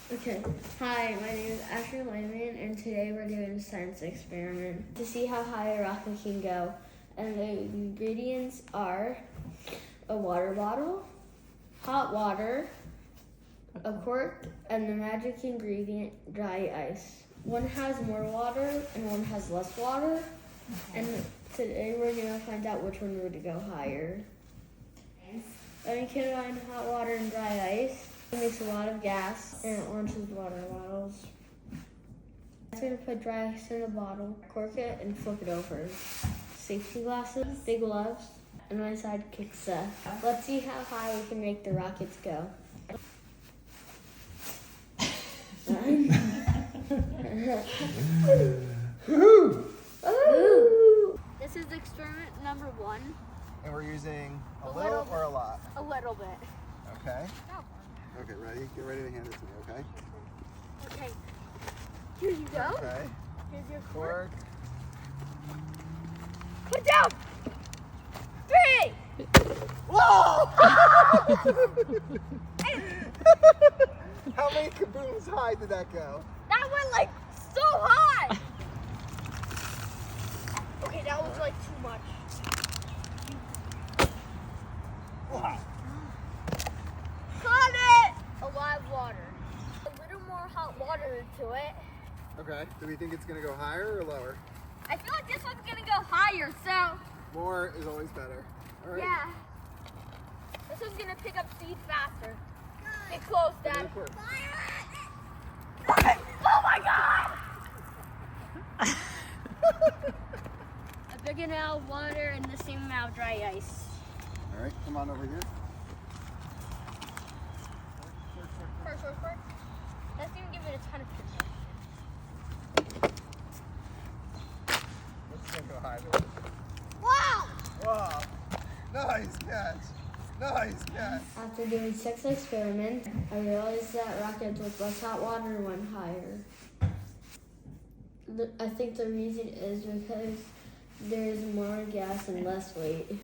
Okay. Hi, my name is Ashley Lyman, and today we're doing a science experiment to see how high a rocket can go. And the ingredients are a water bottle, hot water, a cork, and the magic ingredient, dry ice. One has more water and one has less water. And today we're gonna find out which one would go higher. Then you can combine hot water and dry ice. It makes a lot of gas and it launches water bottles. I'm going to put dry ice in a bottle, cork it, and flip it over. Safety glasses, big gloves, and my sidekick Seth. Let's see how high we can make the rockets go. Ooh. This is experiment number 1. And we're using a little or a lot? A little bit. Okay. Okay, ready? Get ready to hand it to me, okay? Okay. Here you go. Okay. Here's your cork. Cork. Put down. 3. Whoa! How many kabooms high did that go? That went like so high. Okay, that was like too much. Wow. Got it! A lot of water. A little more hot water to it. Okay. Do we think it's going to go higher or lower? I feel like this one's gonna go higher, so More is always better. All right. yeah. This one's gonna pick up speed faster. Get close, Give me Dad. the cork. Oh my God! A big amount of water and the same amount of dry ice. All right, come on over here. Cork. That's gonna give it a ton of pressure. Let's go higher. Wow! Wow. Nice catch. Nice catch. After doing 6 experiments, I realized that rockets with less hot water went higher. I think the reason is because there's more gas and less weight.